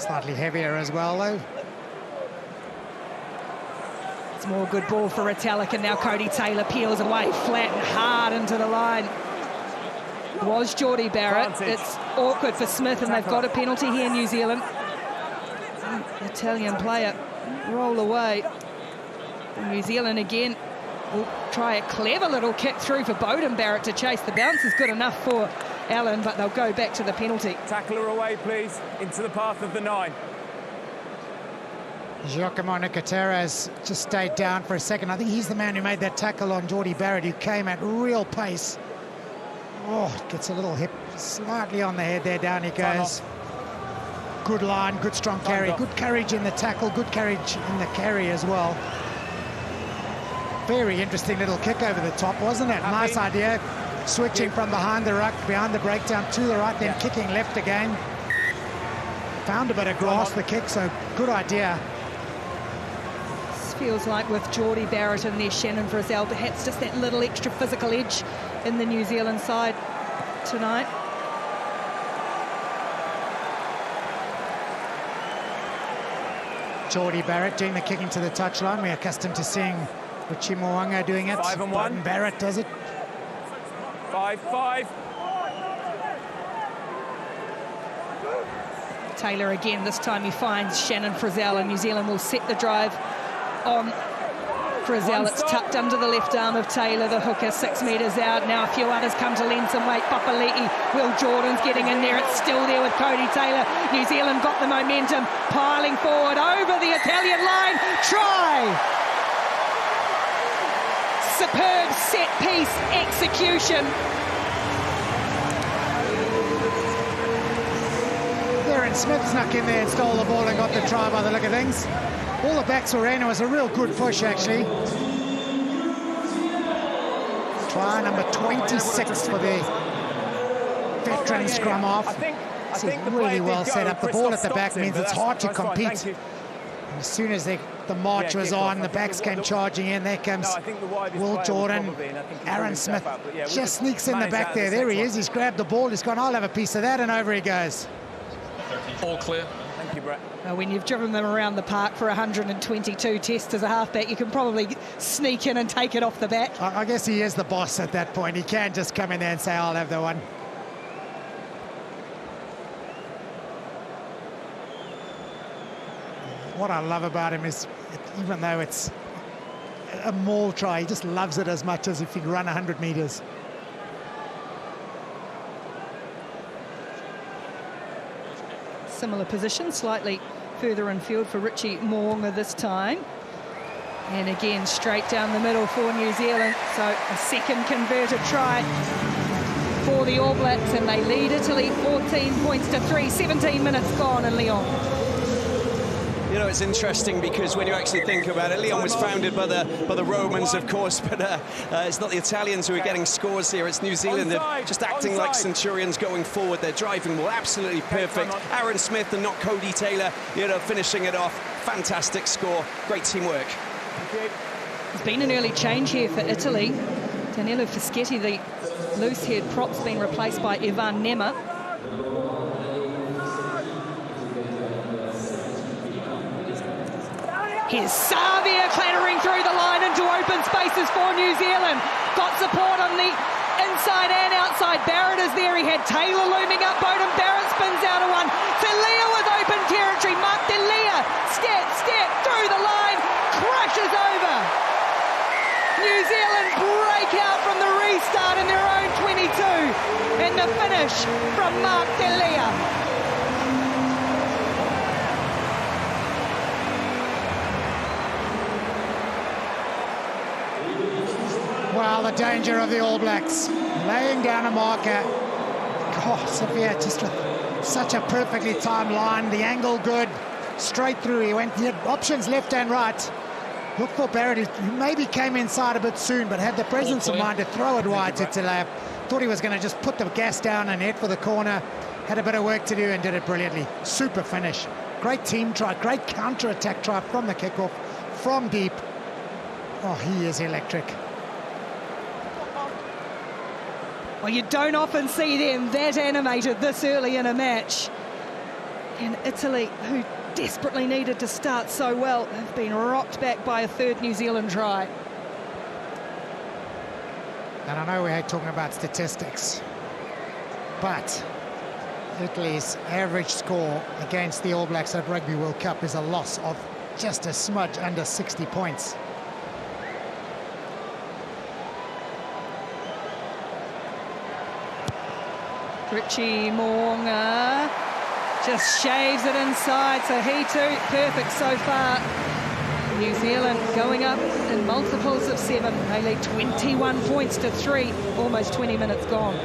Slightly heavier as well, though. It's more good ball for Retallick, and now Cody Taylor peels away flat and hard into the line. It was Geordie Barrett. It's awkward for Smith, and they've got a penalty here, New Zealand. Italian player roll away. And New Zealand again will try a clever little kick through for Beauden Barrett to chase. The bounce is good enough for Allen, but they'll go back to the penalty. Tackler away, please, into the path of the 9. Giacomo Nicotera has just stayed down for a second. I think he's the man who made that tackle on Geordie Barrett, who came at real pace. Oh, gets a little hip slightly on the head there. Down he goes. Good line, good strong carry, good courage in the tackle, good courage in the carry as well. Very interesting little kick over the top, wasn't it? Nice idea. Switching from behind the ruck, behind the breakdown to the right, then kicking left again. Found a bit of grass, the kick, so good idea. This feels like with Geordie Barrett and there, Shannon Frizzell, perhaps just that little extra physical edge in the New Zealand side tonight. Geordie Barrett doing the kicking to the touchline. We're accustomed to seeing Richie Mo'unga doing it. 5 and 1. Barrett does it. 5-5. Taylor again, this time he finds Shannon Frizzell, and New Zealand will set the drive on Frizzell. It's tucked under the left arm of Taylor, the hooker, 6 metres out. Now a few others come to lend some weight. Papali'i, Will Jordan's getting in there. It's still there with Cody Taylor. New Zealand got the momentum, piling forward over the Italian line. Try! Superb set-piece execution. Darren Smith snuck in there and stole the ball and got the try by the look of things. All the backs were in. It was a real good push, actually. Try number 26 for the veteran scrum half. This is really well set up. The ball at the back means it's hard to compete. As soon as the march was on, the backs came charging in. There comes Will Jordan. Aaron Smith just sneaks in the back there. There he is. He's grabbed the ball. He's gone, I'll have a piece of that, and over he goes. All clear. Thank you, Brett. Well, when you've driven them around the park for 122 tests as a halfback, you can probably sneak in and take it off the bat. I guess he is the boss at that point. He can't just come in there and say, I'll have the one. What I love about him is, even though it's a maul try, he just loves it as much as if he'd run 100 metres. Similar position, slightly further infield for Richie Mo'unga this time. And again, straight down the middle for New Zealand. So a second converted try for the All Blacks, and they lead Italy 14 points to 3. 17 minutes gone in Lyon. You know, it's interesting because when you actually think about it, Lyon was founded by the Romans, of course, but it's not the Italians who are getting scores here. It's New Zealand. They're just acting like centurions going forward. Their driving ball absolutely perfect. Aaron Smith and not Cody Taylor, you know, finishing it off. Fantastic score. Great teamwork. There's been an early change here for Italy. Danilo Fischetti, the loose-head prop's been replaced by Ivan Nema. Here's Savia clattering through the line into open spaces for New Zealand. Got support on the inside and outside. Barrett is there. He had Taylor looming up. Beauden Barrett spins out of one. Delia with open territory. Mark Delia, step through the line, crashes over. New Zealand break out from the restart in their own 22. And the finish from Mark Delia. Well, the danger of the All Blacks, laying down a marker. God, Sophia, just with such a perfectly timed line, the angle good, straight through. He had options left and right. Look for Barrett, who maybe came inside a bit soon, but had the presence of mind to throw it wide to Talab. Thought he was going to just put the gas down and head for the corner. Had a bit of work to do and did it brilliantly. Super finish. Great team try, great counter-attack try from the kickoff, from deep. Oh, he is electric. Well, you don't often see them that animated this early in a match. And Italy, who desperately needed to start so well, have been rocked back by a third New Zealand try. And I know we hate talking about statistics, but Italy's average score against the All Blacks at Rugby World Cup is a loss of just a smudge under 60 points. Richie Mo'unga just shaves it inside, so he too perfect so far. New Zealand going up in multiples of 7. They lead 21 points to 3, almost 20 minutes gone.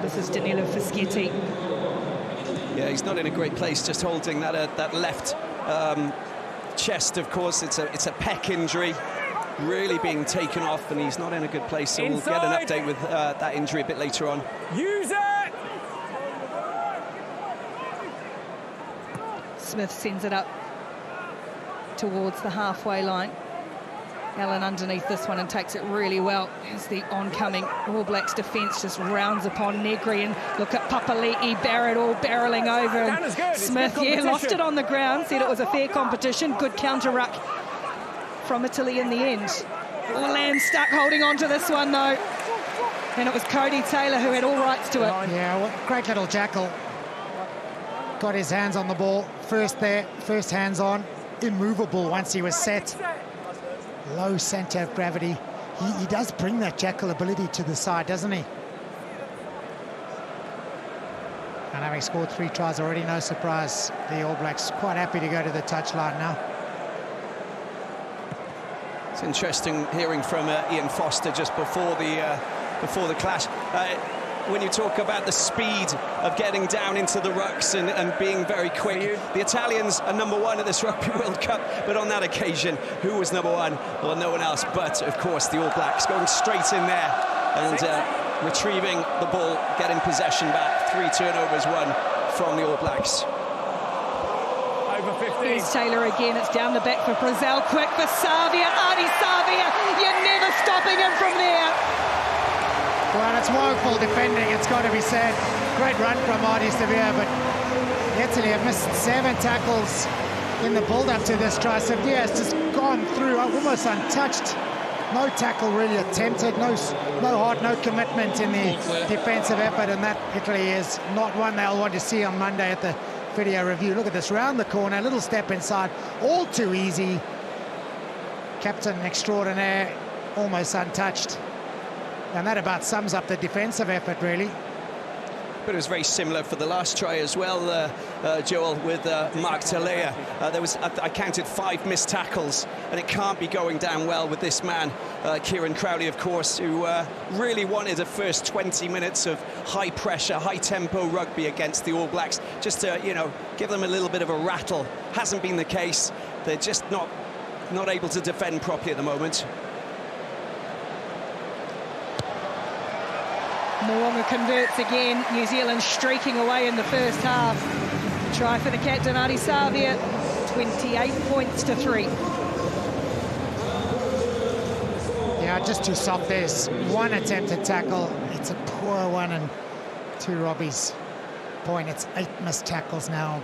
This is Danilo Fischetti. Yeah, he's not in a great place, just holding that left chest, of course. It's a pec injury, really being taken off, and he's not in a good place, so we'll get an update with that injury a bit later on. Use it! Smith sends it up towards the halfway line. Allen underneath this one and takes it really well as the oncoming All Blacks defence just rounds upon Negri, and look at Papali'i, Barrett all barrelling over, and Smith, lost it on the ground, said it was a fair competition. Good counter ruck from Italy in the end. Land stuck holding on to this one though, and it was Cody Taylor who had all rights to it. Yeah, well, great little jackal. Got his hands on the ball first there, first hands on, immovable once he was set. Low centre of gravity. He does bring that jackal ability to the side, doesn't he? And having scored 3 tries already, no surprise, the All Blacks quite happy to go to the touchline now. It's interesting hearing from Ian Foster just before the clash. When you talk about the speed of getting down into the rucks and being very quick, the Italians are #1 at this Rugby World Cup, but on that occasion, who was #1? Well, no one else, but of course the All Blacks going straight in there and retrieving the ball, getting possession back. 3 turnovers, 1 from the All Blacks. Over 15. Here's Taylor again, it's down the back for Brazil, quick for Savia, Arnie Savia, you're never stopping him from there. Well, it's woeful defending, it's got to be said. Great run from Arnie Savia, but Italy have missed 7 tackles in the build-up to this try. Savia has just gone through almost untouched. No tackle really attempted, no heart, no commitment in the defensive effort, and that Italy is not one they'll want to see on Monday at the video review. Look at this, round the corner, little step inside, all too easy. Captain extraordinaire, almost untouched. And that about sums up the defensive effort, really. But it was very similar for the last try as well, Joel, with Mark Talea. I counted 5 missed tackles, and it can't be going down well with this man, Kieran Crowley, of course, who really wanted the first 20 minutes of high-pressure, high-tempo rugby against the All Blacks, just to, give them a little bit of a rattle. Hasn't been the case. They're just not able to defend properly at the moment. Mo'unga converts again. New Zealand streaking away in the first half. Try for the captain, Arnie Savia. 28 points to 3. Yeah, just too soft. There's 1 attempted tackle. It's a poor one, and to Robbie's point, it's 8 missed tackles now.